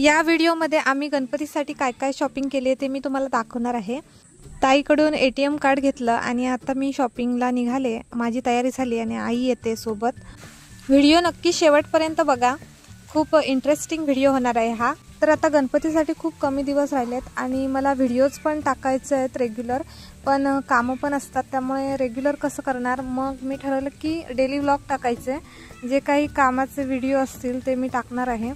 या व्हिडिओमध्ये आम्ही गणपतीसाठी काय काय शॉपिंग केले ते मी तुम्हाला दाखवणार आहे। ताईकडून ATM कार्ड घेतलं आणि आता मी शॉपिंगला निघाले। माझी तयारी झाली आणि आई येते सोबत। व्हिडिओ नक्की शेवटपर्यंत बघा, खूप इंटरेस्टिंग व्हिडिओ होणार आहे हा। तर आता गणपतीसाठी खूप कमी दिवस राहिलेत आणि मला व्हिडिओज पण टाकायचे आहेत रेग्युलर, पण कामं पण असतात, त्यामुळे रेग्युलर कसं करणार। मग मी ठरवलं की डेली व्लॉग टाकायचे, जे काही कामाचे व्हिडिओ असतील ते मी टाकणार आहे।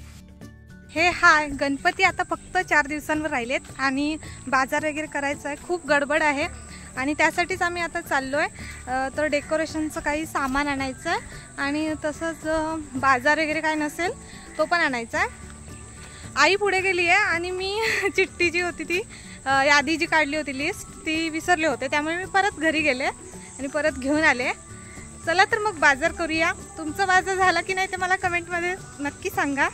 हे हाय गणपती आता फक्त 4 दिवसांवर राहिलेत आणि बाजार वगैरे करायचा आहे, खूप गडबड आहे आणि त्यासाठीच आम्ही आता चाललोय। तर डेकोरेशनचं काही सामान आणायचं आहे आणि तसंच बाजार वगैरे काय नसेल तो पण आणायचा आहे। आई पुढे गेली आहे आणि मी चिठ्ठी जी होती ती यादी जी काढली होती लिस्ट ती विसरले होते, त्यामुळे मी परत घरी गेले आणि परत घेऊन आले। चला तर मग बाजार करूया। तुमचा बाजार झाला की नाही ते मला कमेंटमध्ये नक्की सांगा।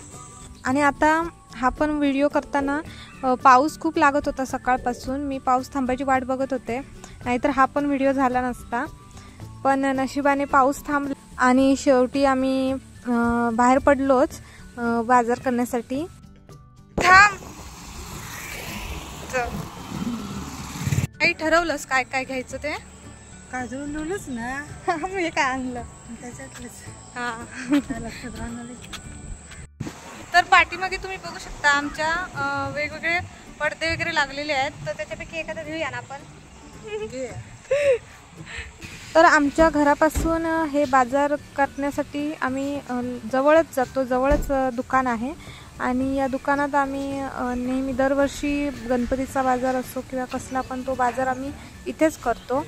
आणि आता हा पण व्हिडिओ करताना पाऊस खूप लागत होता सकाळपासून, मी पाऊस थांबायची वाट बघत होते, नाहीतर हा पण व्हिडिओ झाला नसता। पण नशिबाने पाऊस थांबला आणि शेवटी आम्ही बाहेर पडलोच बाजार करण्यासाठी। काही ठरवलंस काय काय घ्यायचं ते? काजू नूलच ना मी काय आणलं त्याच्यातलंच। हां तर पाठीमागे तुम्ही बघू शकता आमच्या वेगवेगळे पडदे वगैरे लागलेले आहेत, तर त्याच्यापैकी एखादा घेऊया ना आपण। तर आमच्या घरापासून हे बाजार करण्यासाठी आम्ही जवळच जातो, जवळच दुकान आहे आणि या दुकानात आम्ही नेहमी दरवर्षी गणपतीचा बाजार असो किंवा कसला पण तो बाजार आम्ही इथेच करतो।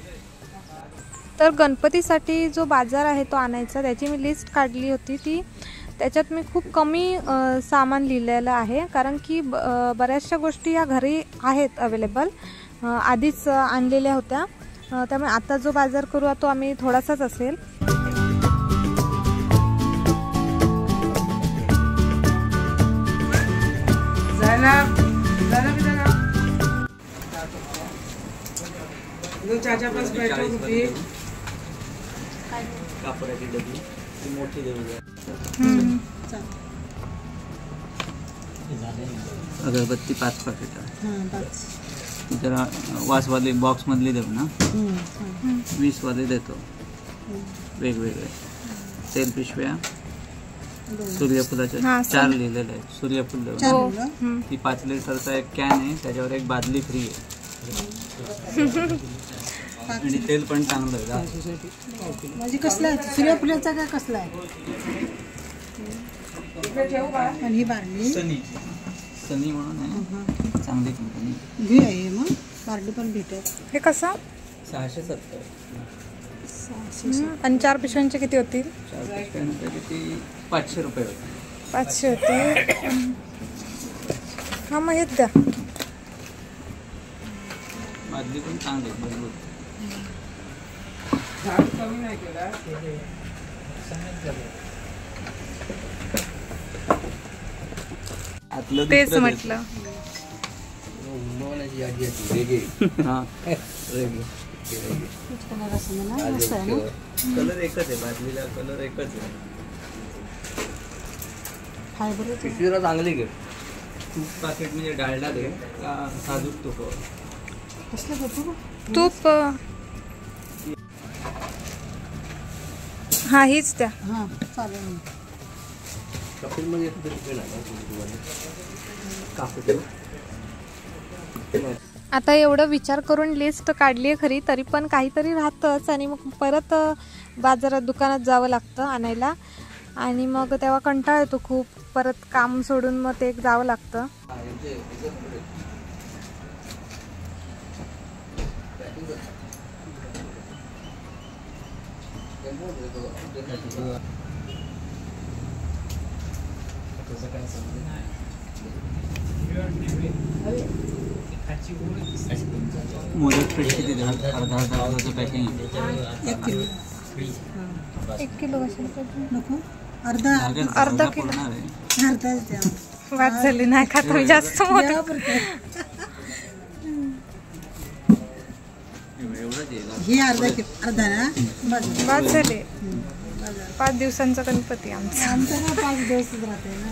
तर गणपतीसाठी जो बाजार आहे तो आणायचा, त्याची मी लिस्ट काढली होती, ती त्याच्यात मी खूप कमी सामान लिहिलेलं आहे, कारण की बऱ्याचशा गोष्टी या घरी आहेत अवेलेबल, आधीच आणलेल्या होत्या, त्यामुळे आता जो बाजार करू तो आम्ही थोडासाच असेल। चाचा पास बैठो होती कापडाची डबी मोठी देऊया। अगरबत्ती 5 पाकिट जरा वासवाली बॉक्स मधली देऊ ना, 20 वाले देतो वेगवेगळे। तेल पिशव्या, सूर्यफुलाचे 4 लिहिलेले आहेत, सूर्यफुल देऊ। ती 5 लिटरचा एक कॅन आहे, त्याच्यावर एक बादली फ्री आहे आणि तेल पण चांगलं आहे। म्हणजे कसला आहे सूर्यफुलाचा काय कसला आहे? आणि ही बारली सनी म्हणून आहे, चांगली कंपनी घेऊया। हे मग बारली पण भेटेल। हे कसं 670 आणि 4 पिशव्यांचे किती होतील? 4 पिशव्यांचे किती 500 रुपये होते। 500 होते। हा मग हेच द्या। बादली पण चांगली मजबूत। तेच म्हटलं। कलर एकच आहे, बादलीला कलर एकच आहे। पिशवीला चांगली घे। तूप पाकिट म्हणजे डालडा दे का साजूक तूप? तूप हा हीच द्या। हां चालेल। आता एवढं विचार करून लिस्ट काढली आहे खरी, तरी पण काहीतरी राहतंच आणि मग परत बाजारात दुकानात जावं लागतं आणायला आणि मग तेव्हा कंटाळा येतो खूप, परत काम सोडून मग ते जावं लागतं। मोदक पीठ किती द्या? अर्धा किलोचं पॅकिंग आहे। 1 किलो कशाला नको? अर्धा किलो अर्धाच द्या। वाद झाली नाही खात मी जास्त मोदक। हे अर्धा ना वाद झाले। 5 दिवसांचा गणपती आमचा। आमचा 5 दिवस राहते ना।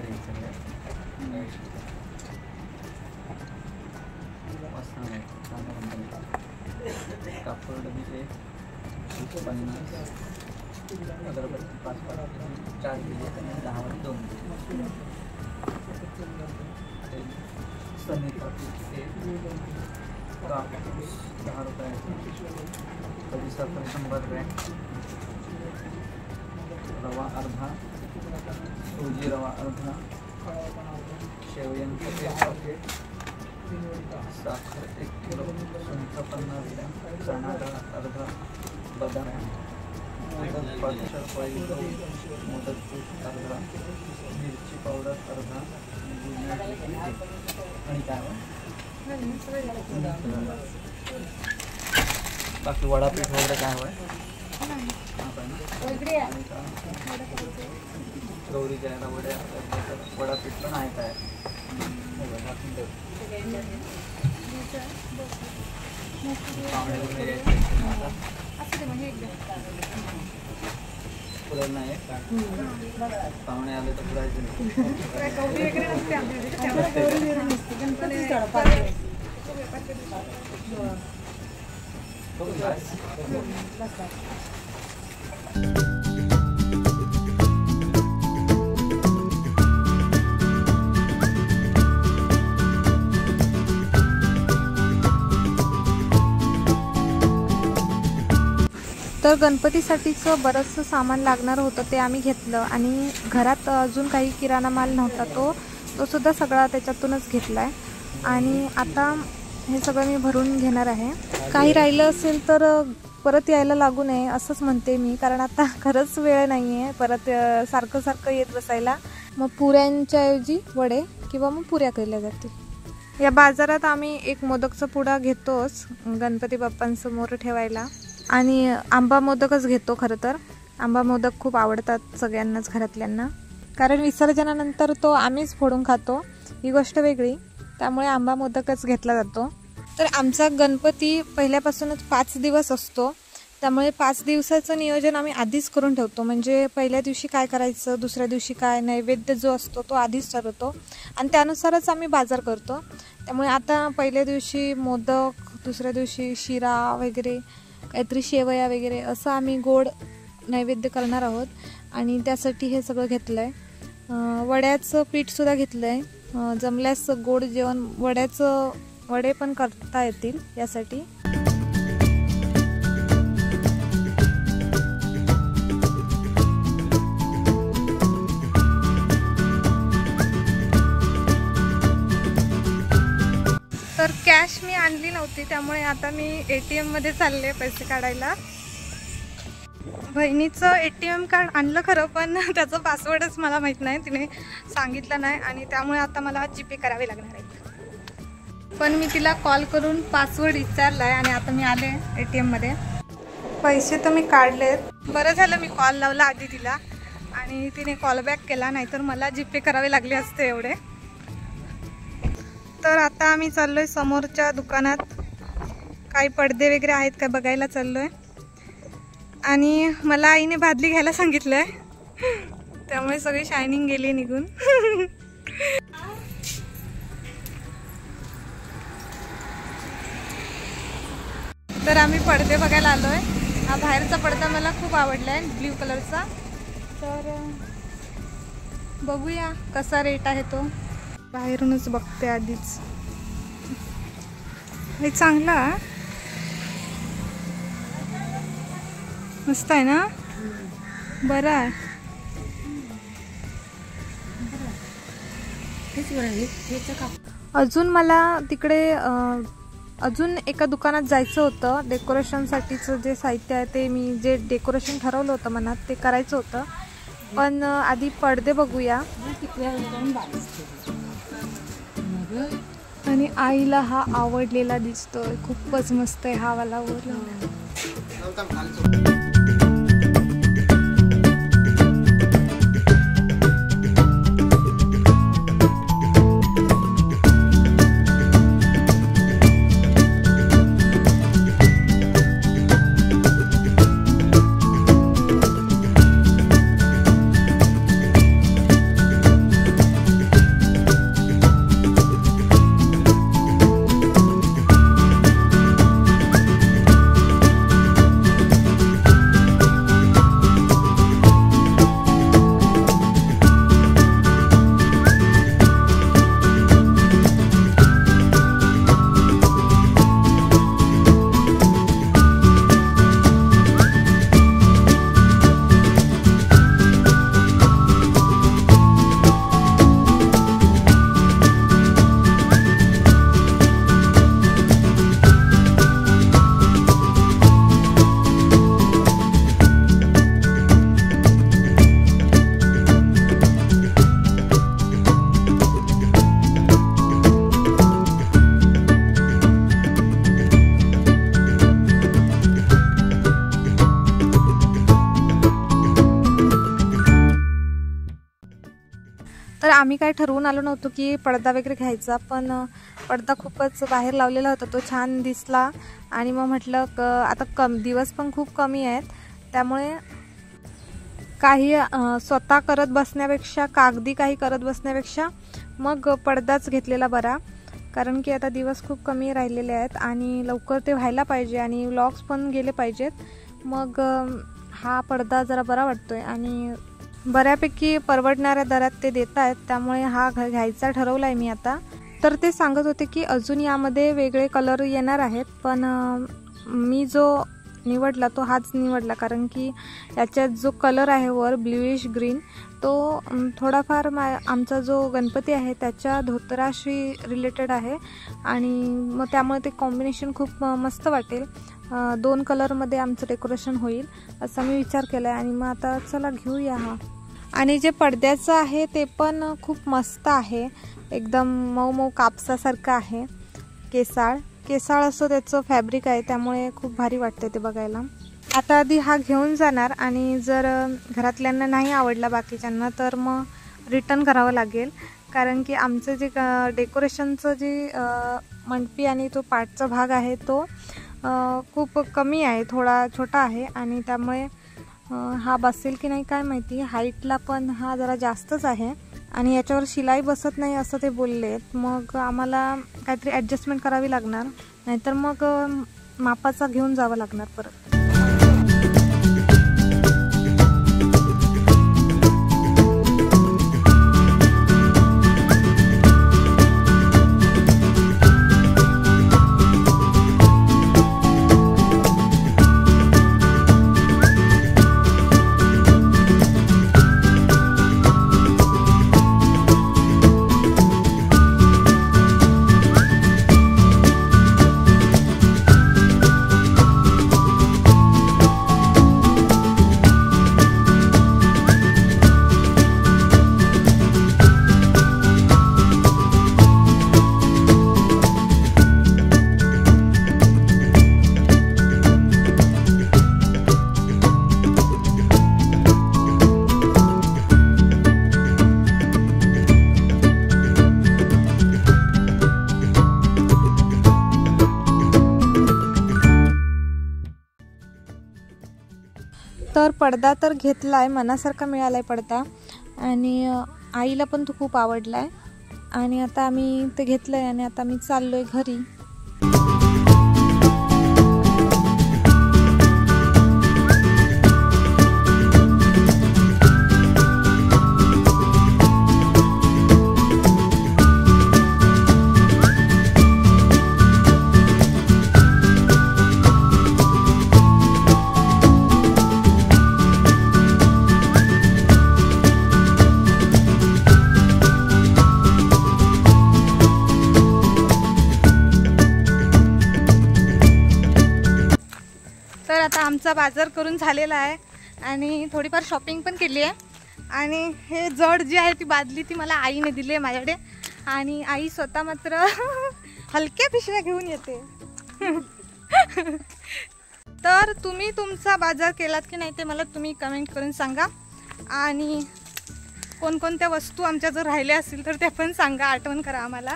आहेत सगळ्या. मस्त आहे, चांगला कंपनीचा. कापड म्हणजे 50, अगरबत्ती 5 4 दिले आणि 10 वर 2 दिले. सनी पाकिटचे कापूस 10 रुपयाचे. कधी साखर 100 ग्रॅम. रवा अर्धा, सुजी रवा अर्धा, शेवयांचं 1 पॅकेट, साखर 1 किलो, सुंठ 50 ग्रॅम, चणा डाळ अर्धा, बदाम, मोदक पातळ पोळी, मोदक पीठ अर्धा, मिरची पावडर अर्धा, आणि काय बाकी वडापीठ वगैरे काय हवं आहे? गौरी जायला वड्या वडापीठ पण आहे काय? फुलायला नाही पाहुणे आले तर फुलायचे तर गणपतीसाठीचं बरंचसं सामान लागणार होतं ते आम्ही घेतलं आणि घरात अजून काही किराणा माल नव्हता तो सुद्धा सगळा त्याच्यातूनच घेतला आहे. आणि आता हे सगळं मी भरून घेणार आहे. काही राहिलं असेल तर परत यायला लागू नये असंच म्हणते मी, कारण आता खरंच वेळ नाही आहे परत सारखं सारखं येत बसायला. मग पुऱ्यांच्या ऐवजी वडे किंवा मग पुऱ्या केल्या जातील. या बाजारात आम्ही एक मोदकचा पुडा घेतोच गणपती बाप्पांसमोर ठेवायला आणि आंबा मोदकच घेतो. खरं तर आंबा मोदक खूप आवडतात सगळ्यांनाच घरातल्यांना, कारण विसर्जनानंतर तो आम्हीच फोडून खातो ही गोष्ट वेगळी, त्यामुळे आंबा मोदकच घेतला जातो. तर आमचा गणपती पहिल्यापासूनच 5 दिवस असतो, त्यामुळे 5 दिवसाचं नियोजन आम्ही आधीच करून ठेवतो. म्हणजे पहिल्या दिवशी काय करायचं, दुसऱ्या दिवशी काय, नैवेद्य जो असतो तो आधीच ठरवतो आणि त्यानुसारच आम्ही बाजार करतो. त्यामुळे आता पहिल्या दिवशी मोदक, दुसऱ्या दिवशी शिरा वगैरे काहीतरी शेवया वगैरे असं आम्ही गोड नैवेद्य करणार आहोत आणि त्यासाठी हे सगळं घेतलं आहे. वड्याचं पीठसुद्धा घेतलं आहे, जमल्यास गोड जेवण वडे पण करता येतील यासाठी. तर कॅश मी आणली नव्हती, त्यामुळे आता मी ATM मध्ये चालले पैसे काढायला. बहिणीचं ATM कार्ड आणलं खरं, पण त्याचं पासवर्डच मला माहीत नाही, तिने सांगितलं नाही आणि त्यामुळे आता मला GPay करावे लागणार आहे. पण मी तिला कॉल करून पासवर्ड विचारला आहे आणि आता मी आले ATM मध्ये. पैसे तर मी काढलेत. बरं झालं मी कॉल लावला आधी तिला आणि तिने कॉल बॅक केला, नाहीतर मला GPay करावे लागले असते एवढे. तर आता आम्ही चाललोय समोरच्या दुकानात, काही पडदे वगैरे आहेत का बघायला चाललोय. आणि मला आईने भादली घ्यायला सांगितलंय, त्यामुळे सगळी शायनिंग गेली निघून. तर आम्ही पडदे बघायला आलोय. हा बाहेरचा पडदा मला खूप आवडलाय, ब्ल्यू कलरचा. तर बघूया कसा रेट आहे तो. बाहेरूनच बघते आधीच. हे चांगला मस्त आहे ना, बरं आहे. अजून मला तिकडे अजून एका दुकानात जायचं होतं. डेकोरेशनसाठीचं जे साहित्य आहे ते मी जे डेकोरेशन ठरवलं होतं मनात ते करायचं होतं, पण आधी पडदे बघूया. आणि आईला हा आवडलेला दिसतोय, खूपच मस्त आहे हा वाला वर. आम्ही काय ठरवून आलो नव्हतो की पडदा वगैरे घ्यायचा, पण पडदा खूपच बाहेर लावलेला होता, तो छान दिसला आणि मग म्हटलं आता दिवस पण खूप कमी आहेत, त्यामुळे काही स्वतः करत बसण्यापेक्षा, कागदी काही करत बसण्यापेक्षा मग पडदाच घेतलेला बरा, कारण की आता दिवस खूप कमी राहिलेले आहेत आणि लवकर ते व्हायला पाहिजे आणि व्लॉग्स पण गेले पाहिजेत. मग हा पडदा जरा बरा वाटतोय आणि बऱ्यापैकी परवडणाऱ्या दरात ते देत आहेत, त्यामुळे हा घ्यायचा ठरवला आहे मी आता. तर ते सांगत होते की अजून यामध्ये वेगळे कलर येणार आहेत, पण मी जो निवडला तो हाच निवडला, कारण की याच्यात जो कलर आहे वर ब्ल्यूइश ग्रीन, तो थोडाफार आमचा जो गणपती आहे त्याच्या धोतराशी रिलेटेड आहे आणि मग त्यामुळे ते कॉम्बिनेशन खूप मस्त वाटेल. 2 कलरमध्ये आमचं डेकोरेशन होईल असा मी विचार केला आहे आणि मग आता चला घेऊया हा. आणि जे पडद्याचं आहे ते पण खूप मस्त आहे, एकदम मऊ मऊ कापसासारखं आहे, केसाळ असं त्याचं फॅब्रिक आहे, त्यामुळे खूप भारी वाटते ते बघायला. आता आधी हा घेऊन जाणार आणि जर घरातल्यांना नाही आवडला बाकीच्यांना तर मग रिटर्न करावं लागेल, कारण की आमचं जे डेकोरेशनचं जे मंडपी आणि तो पाठचा भाग आहे तो खूप कमी आहे, थोडा छोटा आहे आणि त्यामुळे हा बसेल की नाही काय माहिती. हाईटला पण हा जरा जास्तच आहे आणि याच्यावर शिलाई बसत नाही असं ते बोलले, मग आम्हाला काहीतरी ॲडजस्टमेंट करावी लागणार, नाहीतर मग मापाचा घेऊन जावं लागणार परत. तर पडदा तर घेतला आहे, मनासारखा मिळाला आहे पडदा आणि आईला पण तो खूप आवडला आहे आणि आता आम्ही ते घेतलं आहे आणि आता मी चाललो आहे घरी. तर आता आमचा बाजार करून झालेला आहे आणि थोडीफार शॉपिंग पण केली आहे आणि हे जड जी आहे ती बादली ती मला आईने दिली आहे माझ्याकडे आणि आई स्वतः मात्र हलक्या पिशव्या घेऊन येते. तर तुम्ही तुमचा बाजार केलात की नाही ते मला तुम्ही कमेंट करून सांगा आणि कोणकोणत्या वस्तू आमच्या जर राहिल्या असतील तर त्या पण सांगा, आठवण करा आम्हाला.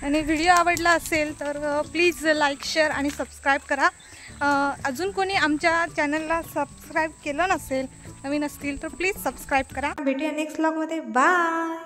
आणि व्हिडिओ आवडला असेल तर प्लीज लाईक, शेअर आणि सबस्क्राईब करा. अजून कोणी आमच्या चॅनलला सबस्क्राईब केलं नसेल, नवीन असतील तर प्लीज सबस्क्राईब करा. भेटूया नेक्स्ट व्लॉगमध्ये. बाय.